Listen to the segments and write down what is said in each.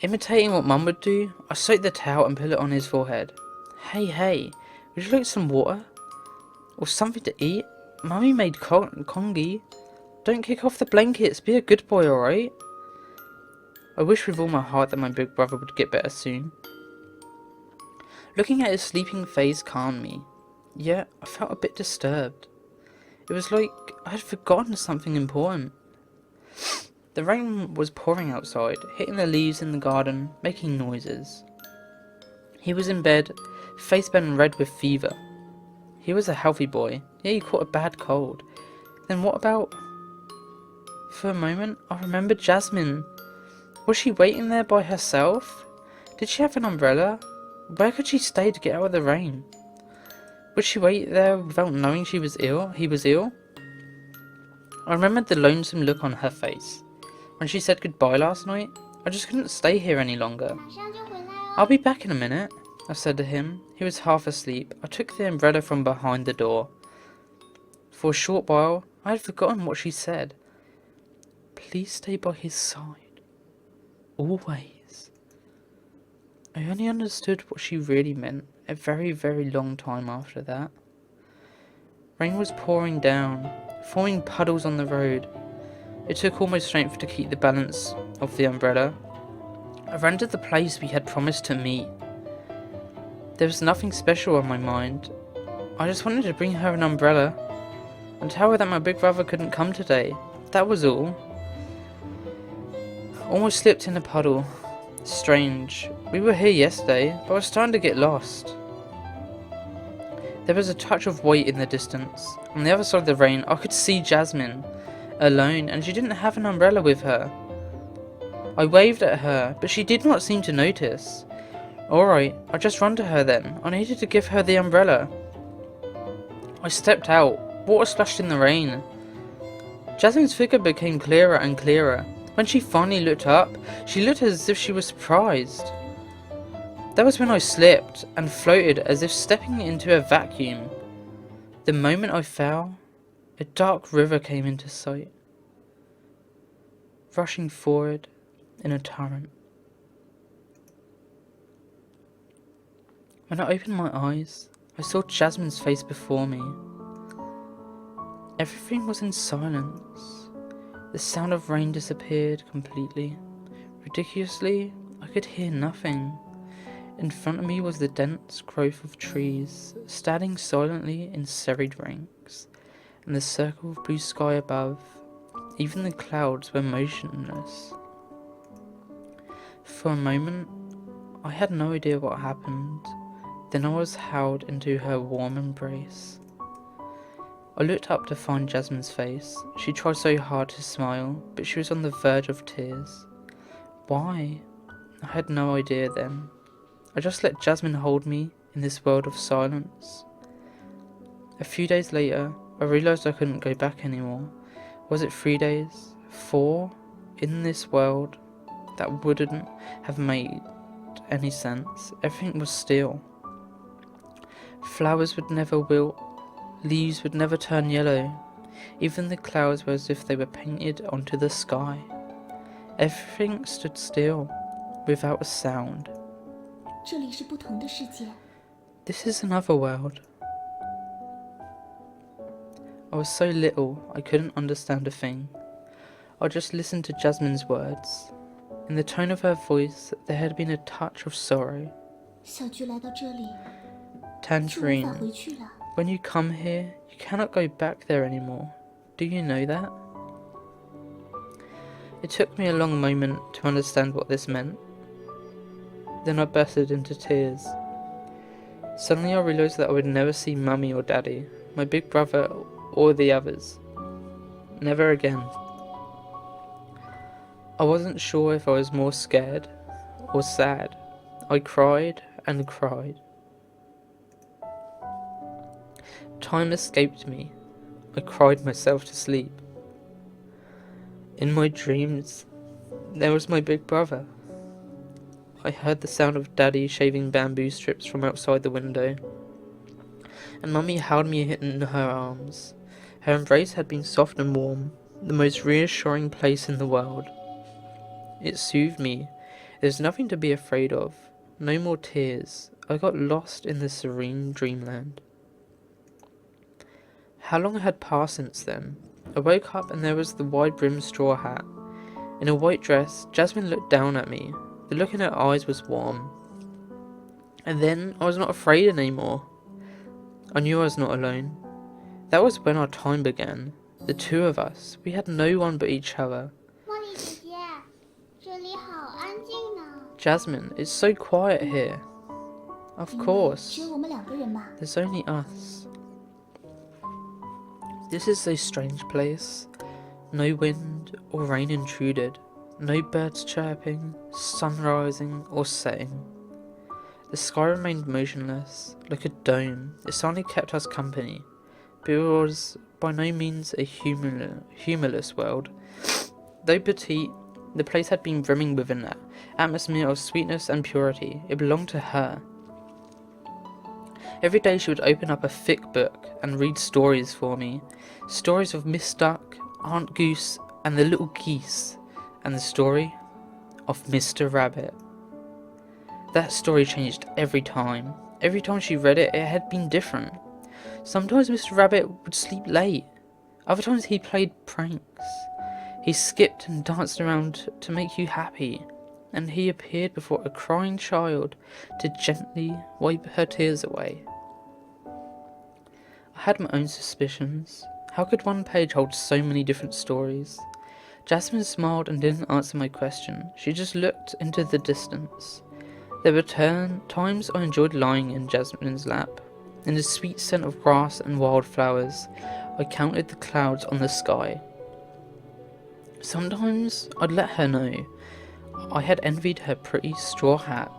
Imitating what Mum would do, I soaked the towel and put it on his forehead. Hey, would you like some water? Or something to eat? Mummy made congee. Don't kick off the blankets, be a good boy, alright? I wish with all my heart that my big brother would get better soon. Looking at his sleeping face calmed me, yet I felt a bit disturbed. It was like I had forgotten something important. The rain was pouring outside, hitting the leaves in the garden, making noises. He was in bed, face bent red with fever. He was a healthy boy, yet he caught a bad cold. Then what about... For a moment, I remembered Jasmine. Was she waiting there by herself? Did she have an umbrella? Where could she stay to get out of the rain? Would she wait there without knowing he was ill? I remembered the lonesome look on her face. When she said goodbye last night, I just couldn't stay here any longer. I'll be back in a minute, I said to him. He was half asleep. I took the umbrella from behind the door. For a short while, I had forgotten what she said. Please stay by his side. Always. I only understood what she really meant a very, very long time after that. Rain was pouring down, forming puddles on the road. It took all my strength to keep the balance of the umbrella. I ran to the place we had promised to meet. There was nothing special on my mind. I just wanted to bring her an umbrella and tell her that my big brother couldn't come today. That was all. Almost slipped in a puddle. Strange. We were here yesterday, but I was starting to get lost. There was a touch of white in the distance. On the other side of the rain, I could see Jasmine, alone, and she didn't have an umbrella with her. I waved at her, but she did not seem to notice. Alright, I just ran to her then. I needed to give her the umbrella. I stepped out. Water splashed in the rain. Jasmine's figure became clearer and clearer. When she finally looked up, she looked as if she was surprised. That was when I slipped and floated as if stepping into a vacuum. The moment I fell, a dark river came into sight, rushing forward in a torrent. When I opened my eyes, I saw Jasmine's face before me. Everything was in silence. The sound of rain disappeared completely. Ridiculously, I could hear nothing. In front of me was the dense growth of trees, standing silently in serried ranks, and the circle of blue sky above. Even the clouds were motionless. For a moment, I had no idea what happened. Then I was held into her warm embrace. I looked up to find Jasmine's face. She tried so hard to smile, but she was on the verge of tears. Why? I had no idea then. I just let Jasmine hold me in this world of silence. A few days later, I realised I couldn't go back anymore. Was it 3 days? 4? In this world? That wouldn't have made any sense. Everything was still. Flowers would never wilt. Leaves would never turn yellow. Even the clouds were as if they were painted onto the sky. Everything stood still, without a sound. 这里是不同的世界。 This is another world. I was so little, I couldn't understand a thing. I just listened to Jasmine's words. In the tone of her voice, there had been a touch of sorrow. 小菊来到这里，就无法 Tangerine, 回去了。 when you come here, you cannot go back there anymore. Do you know that? It took me a long moment to understand what this meant. Then I bursted into tears. Suddenly I realised that I would never see Mummy or Daddy, my big brother or the others. Never again. I wasn't sure if I was more scared or sad. I cried and cried. Time escaped me. I cried myself to sleep. In my dreams, there was my big brother. I heard the sound of Daddy shaving bamboo strips from outside the window, and Mummy held me in her arms. Her embrace had been soft and warm, the most reassuring place in the world. It soothed me, There's nothing to be afraid of. No more tears. I got lost in the serene dreamland. How long had passed since then? I woke up and there was the wide-brimmed straw hat. In a white dress, Jasmine looked down at me. The look in her eyes was warm. And then I was not afraid anymore. I knew I was not alone. That was when our time began. The two of us. We had no one but each other. Jasmine, it's so quiet here. Of course. There's only us. This is a strange place. No wind or rain intruded. No birds chirping, sun rising or setting. The sky remained motionless, like a dome. It suddenly kept us company. But it was by no means a humorless world. Though petite, the place had been brimming with an atmosphere of sweetness and purity. It belonged to her. Every day she would open up a thick book and read stories for me. Stories of Miss Duck, Aunt Goose, and the little geese. And the story of Mr. Rabbit. That story changed every time. Every time she read it, it had been different. Sometimes Mr. Rabbit would sleep late. Other times he played pranks. He skipped and danced around to make you happy. And he appeared before a crying child to gently wipe her tears away. I had my own suspicions. How could one page hold so many different stories? Jasmine smiled and didn't answer my question. She just looked into the distance. There were times I enjoyed lying in Jasmine's lap. In the sweet scent of grass and wildflowers, I counted the clouds on the sky. Sometimes I'd let her know I had envied her pretty straw hat.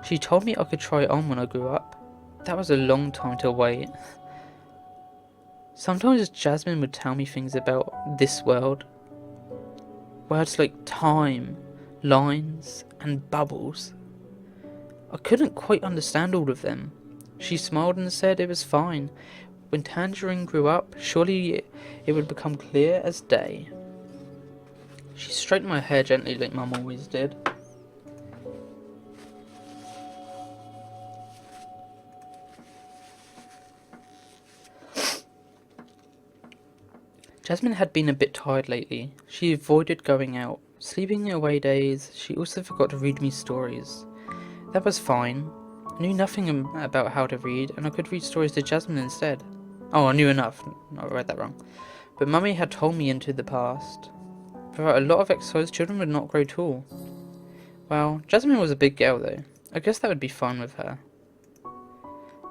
She told me I could try it on when I grew up. That was a long time to wait. Sometimes Jasmine would tell me things about this world. Words like time, lines, and bubbles. I couldn't quite understand all of them. She smiled and said it was fine. When Tangerine grew up, surely it would become clear as day. She straightened my hair gently like Mum always did. Jasmine had been a bit tired lately. She avoided going out. Sleeping away days, she also forgot to read me stories. That was fine. I knew nothing about how to read, and I could read stories to Jasmine instead. Oh, I knew enough. No, I read that wrong. But Mummy had told me into the past. Without a lot of exercise, children would not grow tall. Well, Jasmine was a big girl though. I guess that would be fun with her.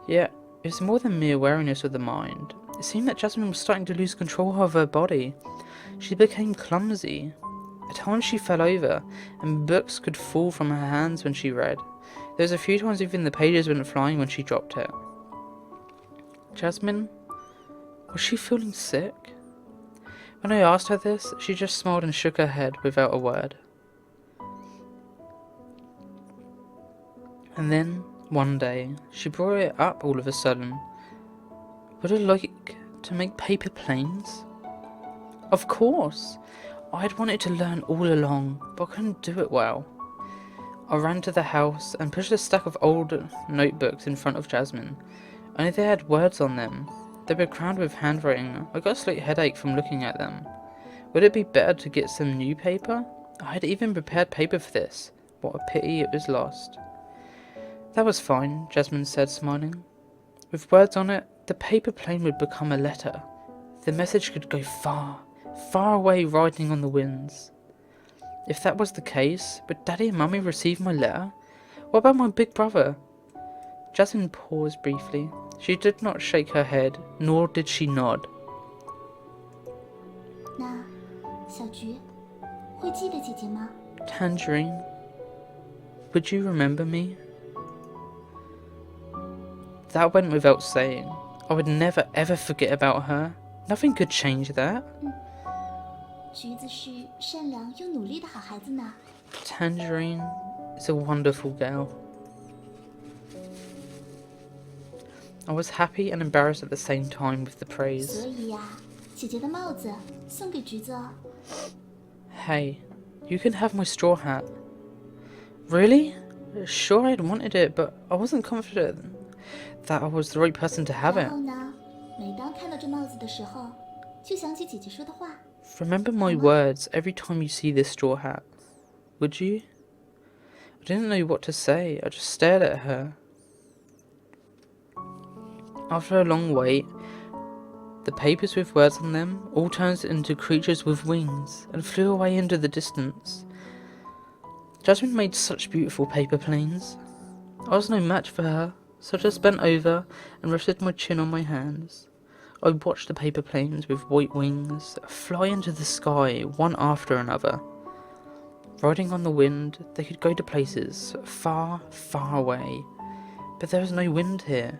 Yeah, it was more than mere wariness of the mind. It seemed that Jasmine was starting to lose control of her body. She became clumsy. At times she fell over, and books could fall from her hands when she read. There was a few times even the pages went flying when she dropped it. Jasmine? Was she feeling sick? When I asked her this, she just smiled and shook her head without a word. And then, one day, she brought it up all of a sudden. Would I like to make paper planes? Of course! I had wanted to learn all along, but I couldn't do it well. I ran to the house and pushed a stack of old notebooks in front of Jasmine. Only they had words on them. They were crammed with handwriting. I got a slight headache from looking at them. Would it be better to get some new paper? I had even prepared paper for this. What a pity it was lost. That was fine, Jasmine said, smiling. With words on it, the paper plane would become a letter. The message could go far, far away, riding on the winds. If that was the case, would Daddy and Mummy receive my letter? What about my big brother? Jasmine paused briefly. She did not shake her head, nor did she nod. 那小菊会记得姐姐吗？ Tangerine, would you remember me? That went without saying. I would never ever forget about her. Nothing could change that. 橘子是善良又努力的好孩子呢。 Tangerine is a wonderful girl. I was happy and embarrassed at the same time with the praise. 所以呀，姐姐的帽子送给橘子哦。 Hey, you can have my straw hat. Really? Sure, I'd wanted it, but I wasn't confident that I was the right person to have 然 it. 后呢，每当看到这帽子的时候，就想起姐姐说的话。 Remember my words every time you see this straw hat, would you? I didn't know what to say. I just stared at her. After a long wait, the papers with words on them all turned into creatures with wings and flew away into the distance. Jasmine made such beautiful paper planes. I was no match for her, so I just bent over and rested my chin on my hands. I watched the paper planes with white wings fly into the sky one after another. Riding on the wind, they could go to places far, far away, but there was no wind here.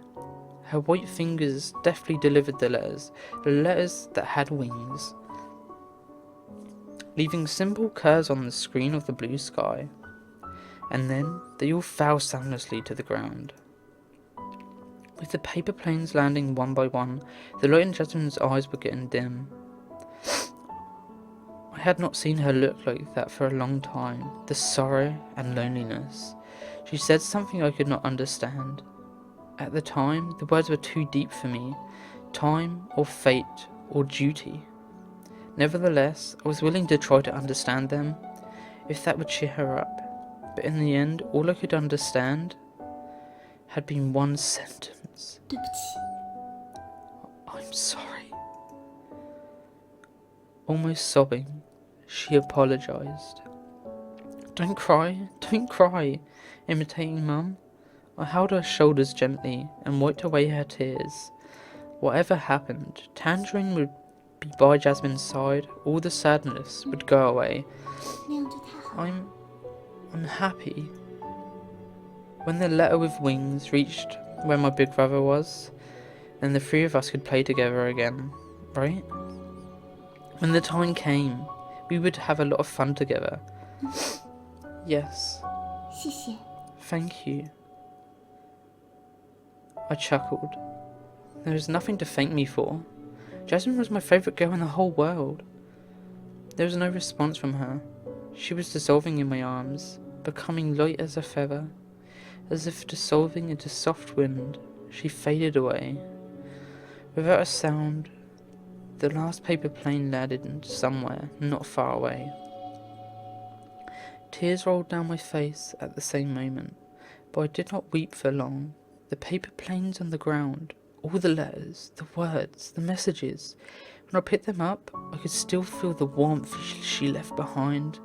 Her white fingers deftly delivered the letters that had wings, leaving simple curves on the screen of the blue sky, and then they all fell soundlessly to the ground. With the paper planes landing one by one, the light in Jasmine's eyes were getting dim. I had not seen her look like that for a long time, the sorrow and loneliness. She said something I could not understand. At the time, the words were too deep for me. Time, or fate, or duty. Nevertheless, I was willing to try to understand them, if that would cheer her up. But in the end, all I could understand had been one sentence. 对不起， I'm sorry. Almost sobbing, she apologised. Don't cry, imitating Mum. I held her shoulders gently and wiped away her tears. Whatever happened, Tangerine would be by Jasmine's side, all the sadness would go away. 那样就太好了。 I'm happy. When the letter with wings reached where my big brother was, then the three of us could play together again, right? When the time came, we would have a lot of fun together. Yes, 谢谢。 thank you. I chuckled. There was nothing to thank me for. Jasmine was my favourite girl in the whole world. There was no response from her. She was dissolving in my arms, becoming light as a feather. As if dissolving into soft wind, she faded away. Without a sound, the last paper plane landed somewhere not far away. Tears rolled down my face at the same moment, but I did not weep for long. The paper planes on the ground, all the letters, the words, the messages. When I picked them up, I could still feel the warmth she left behind.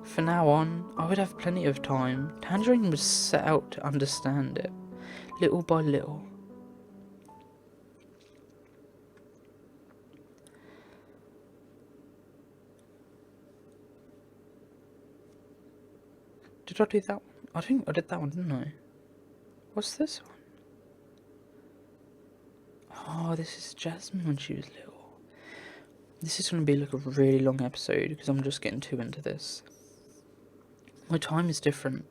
From now on, I would have plenty of time. Tangerine was set out to understand it, little by little. Did I do that one? I think I did that one, didn't I? What's this one? Oh, this is Jasmine when she was little. This is going to be like a really long episode because I'm just getting too into this. My time is different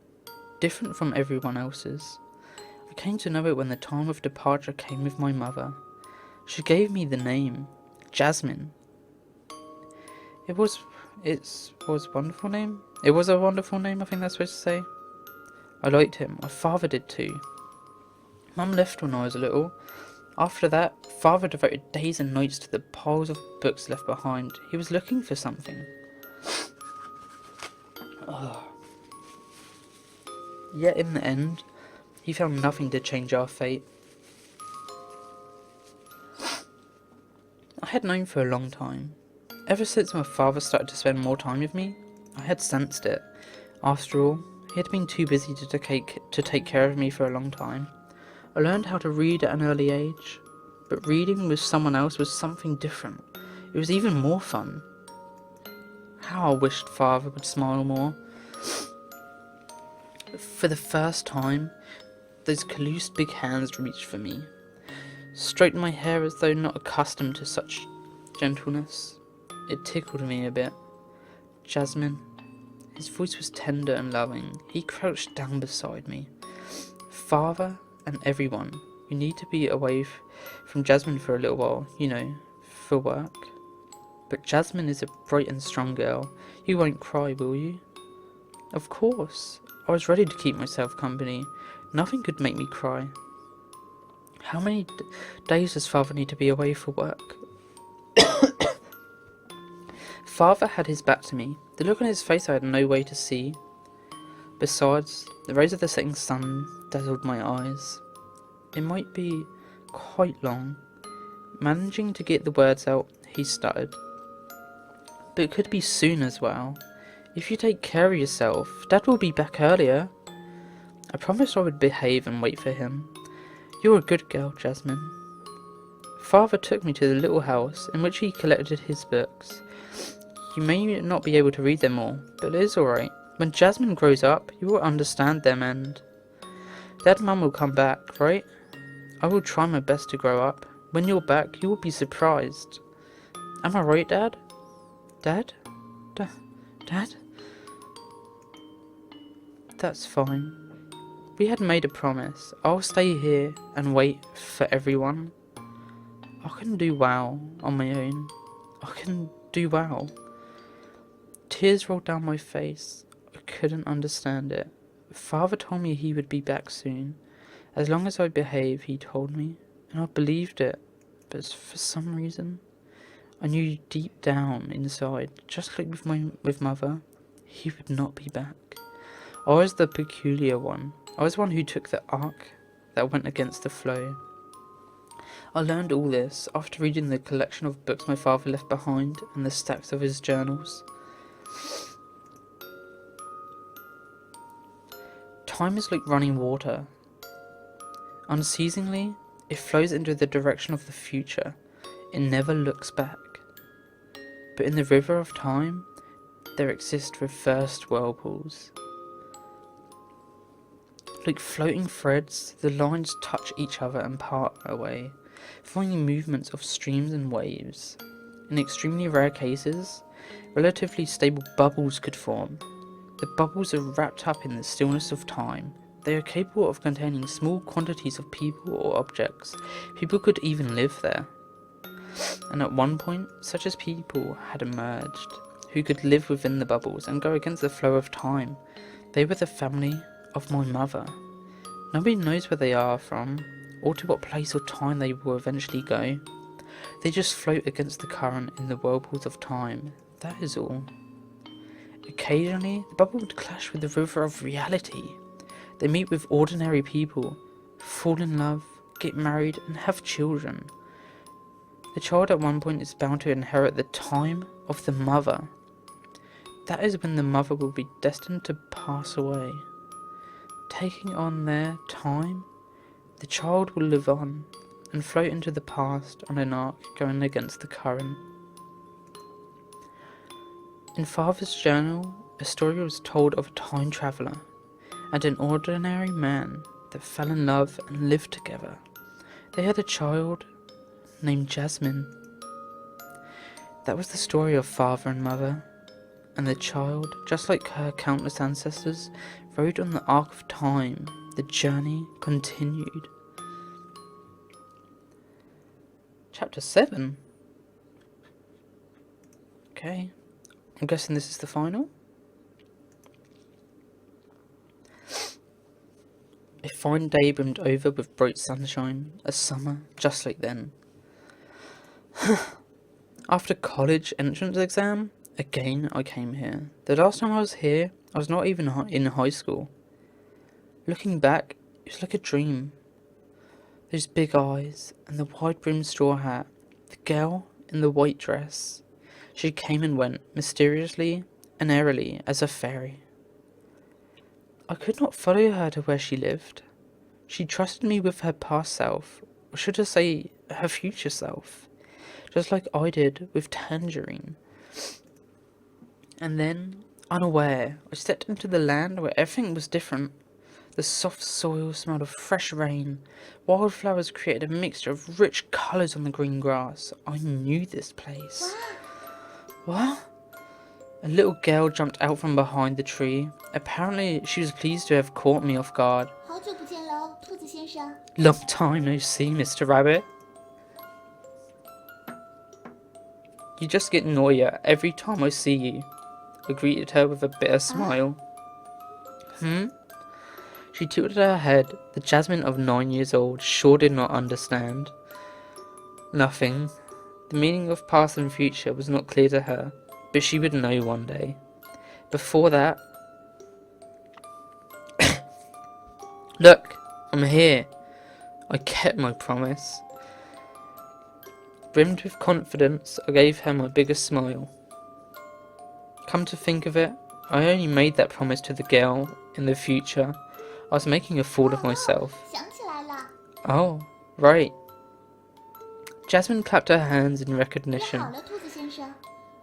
from everyone else's. I came to know it when the time of departure came with my mother. She gave me the name, Jasmine. It was a wonderful name. It was a wonderful name, I think that's supposed to say. I liked him. My father did too. Mum left when I was little. After that, Father devoted days and nights to the piles of books left behind. He was looking for something. Yet in the end, he found nothing to change our fate. I had known for a long time. Ever since my father started to spend more time with me, I had sensed it. After all, he had been too busy to take care of me for a long time. I learned how to read at an early age, but reading with someone else was something different. It was even more fun. How I wished Father would smile more. For the first time, those callous big hands reached for me, straightened my hair as though not accustomed to such gentleness. It tickled me a bit. Jasmine. His voice was tender and loving. He crouched down beside me. Father and everyone, you need to be away from Jasmine for a little while, you know, for work. But Jasmine is a bright and strong girl. You won't cry, will you? Of course. I was ready to keep myself company. Nothing could make me cry. How many days does Father need to be away for work? Father had his back to me. The look on his face I had no way to see. Besides, the rays of the setting sun dazzled my eyes. It might be quite long. Managing to get the words out, he stuttered. But it could be soon as well. If you take care of yourself, Dad will be back earlier. I promised I would behave and wait for him. You're a good girl, Jasmine. Father took me to the little house in which he collected his books. You may not be able to read them all, but it is alright. When Jasmine grows up, you will understand them and... Dad and Mum will come back, right? I will try my best to grow up. When you're back, you will be surprised. Am I right, Dad? Dad? Dad? That's fine. We had made a promise. I'll stay here and wait for everyone. I can do well on my own. I can do well. Tears rolled down my face. I couldn't understand it. Father told me he would be back soon. As long as I behave, he told me. And I believed it. But for some reason, I knew deep down inside, just like with Mother, he would not be back. I was the peculiar one. I was one who took the arc that went against the flow. I learned all this after reading the collection of books my father left behind and the stacks of his journals. Time is like running water. Unceasingly, it flows into the direction of the future. It never looks back. But in the river of time, there exist reversed whirlpools. Like floating threads, the lines touch each other and part away, forming movements of streams and waves. In extremely rare cases, relatively stable bubbles could form. The bubbles are wrapped up in the stillness of time. They are capable of containing small quantities of people or objects. People could even live there. And at one point, such as people had emerged, who could live within the bubbles and go against the flow of time. They were the family of my mother. Nobody knows where they are from, or to what place or time they will eventually go. They just float against the current in the whirlpools of time. That is all. Occasionally, the bubble would clash with the river of reality. They meet with ordinary people, fall in love, get married, and have children. The child at one point is bound to inherit the time of the mother. That is when the mother will be destined to pass away. Taking on their time, the child will live on and float into the past on an arc going against the current. In Father's journal, a story was told of a time traveller and an ordinary man that fell in love and lived together. They had a child named Jasmine. That was the story of Father and Mother, and the child, just like her countless ancestors, rode on the arc of time. The journey continued. Chapter 7. Okay, I'm guessing this is the final. A fine day brimmed over with bright sunshine, a summer just like then. After college entrance exam, again I came here. The last time I was here, I was not even in high school. Looking back, it was like a dream. Those big eyes and the wide-brimmed straw hat, the girl in the white dress. She came and went, mysteriously and airily as a fairy. I could not follow her to where she lived. She trusted me with her past self, or should I say, her future self, just like I did with Tangerine. And then, unaware, I stepped into the land where everything was different. The soft soil smelled of fresh rain. Wildflowers created a mixture of rich colours on the green grass. I knew this place. What? A little girl jumped out from behind the tree. Apparently, she was pleased to have caught me off guard. 好久不见喽，兔子先生。 Long time no see, Mr. Rabbit. You just get naughtier every time I see you. I greeted her with a bitter smile. She tilted her head. The Jasmine of 9 years old sure did not understand. Nothing. The meaning of past and future was not clear to her, but she would know one day. Before that... Look, I'm here. I kept my promise. Brimmed with confidence, I gave her my biggest smile. Come to think of it, I only made that promise to the girl in the future. I was making a fool of myself. 想起来了， Oh, right. Jasmine clapped her hands in 约 recognition. 好了，兔子先生，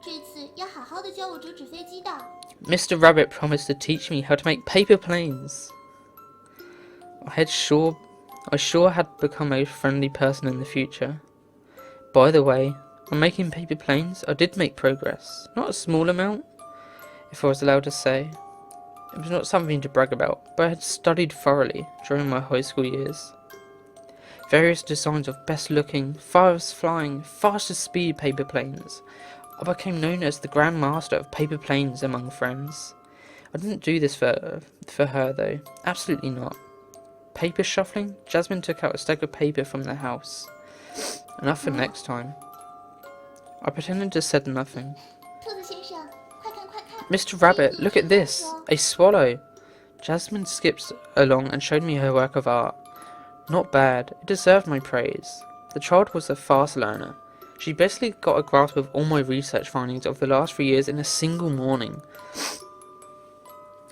这次要好好的教我折纸飞机的。 Mr. Rabbit promised to teach me how to make paper planes. I sure had become a friendly person in the future. By the way, on making paper planes, I did make progress. Not a small amount, if I was allowed to say. It was not something to brag about, but I had studied thoroughly during my high school years. Various designs of best-looking, fastest-flying, fastest-speed paper planes. I became known as the Grand Master of paper planes among friends. I didn't do this for her though, absolutely not. Paper shuffling? Jasmine took out a stack of paper from the house. Enough for next time. I pretended to said nothing. 兔子先生，快看快看 Mr. Rabbit, look at this! A swallow! Jasmine skipped along and showed me her work of art. Not bad, it deserved my praise. The child was a fast learner. She basically got a grasp of all my research findings of the last 3 years in a single morning.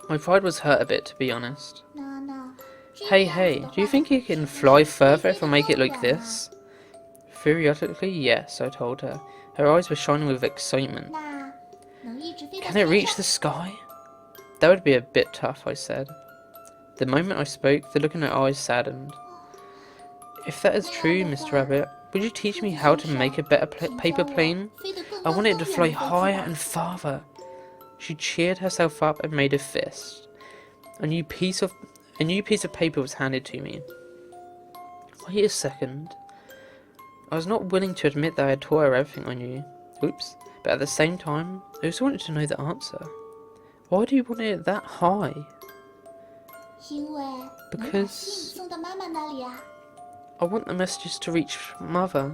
My pride was hurt a bit, to be honest. 娜娜，这 Hey, 样子 hey, 的话 do you think you can fly further if I make it like this? Theoretically, yes, I told her. Her eyes were shining with excitement. 那能一直飞到 Can it 天 reach 上 the sky? That would be a bit tough, I said. The moment I spoke, the look in her eyes saddened. If that is true, Mr. Rabbit, would you teach me how to make a better paper plane? 飞得更 I 高 want it 更 to 远 fly 的飞机 higher 吧 and farther. She cheered herself up and made a fist. A new piece of paper was handed to me. Wait a second. I was not willing to admit that I had taught her everything I knew. Oops. But at the same time, I also wanted to know the answer. Why do you want it that high? 因为能把 Because 信送到妈妈那里啊。 I want the messages to reach Mother.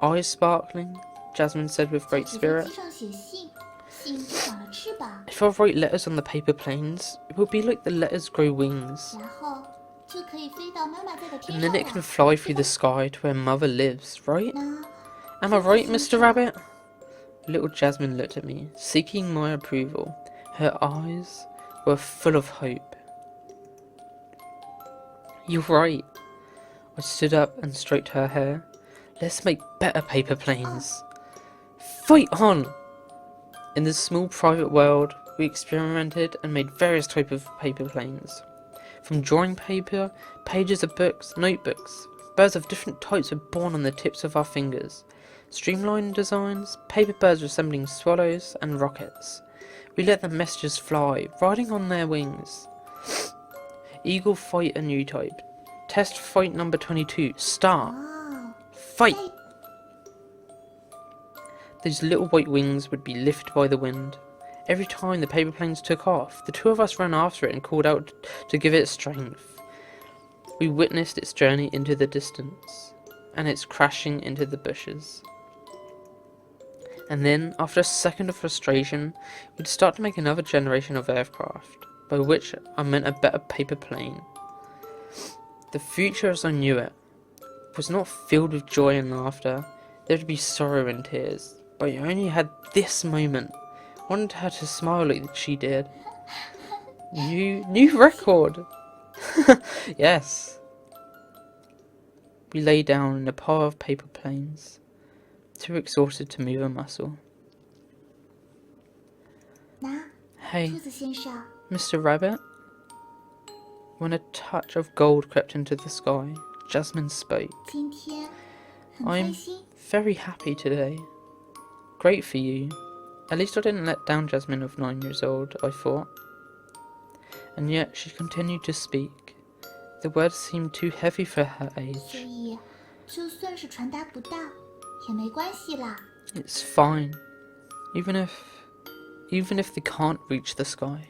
Eyes sparkling, Jasmine said with great 纸飞 spirit. 机上写信，信就长了翅膀， If I write letters on the paper planes, it will be like the letters grow wings. 然后就可以飞到妈妈在的天 And 上 then it can 了。 fly through the sky to where Mother lives, right? 那 Am I right, Mr. Rabbit? Little Jasmine looked at me, seeking my approval. Her eyes were full of hope. You're right. I stood up and stroked her hair. Let's make better paper planes. Fight on! In this small private world, we experimented and made various types of paper planes. From drawing paper, pages of books, notebooks, birds of different types were born on the tips of our fingers. Streamlined designs, paper birds resembling swallows and rockets. We let the messages fly, riding on their wings. Eagle fight a new type. Test fight number 22. Start. 哦， Fight! 在 Those little white wings would be lifted by the wind. Every time the paper planes took off, the two of us ran after it and called out to give it strength. We witnessed its journey into the distance, and its crashing into the bushes. And then, after a second of frustration, we'd start to make another generation of aircraft, by which I meant a better paper plane. The future as I knew it was not filled with joy and laughter. There would be sorrow and tears, but I only had this moment. I wanted her to smile like she did. New record! Yes. We lay down in a pile of paper planes, too exhausted to move a muscle. 那 Hey, 兔子先生， Mr. Rabbit? When a touch of gold crept into the sky, Jasmine spoke. 今天很 I'm 开心。 very happy today. Great for you. At least I didn't let down Jasmine of 9 years old, I thought. And yet she continued to speak. The words seemed too heavy for her 所 age. 以就算是传达不到，也没关系啦。 It's fine. Even if they can't reach the sky.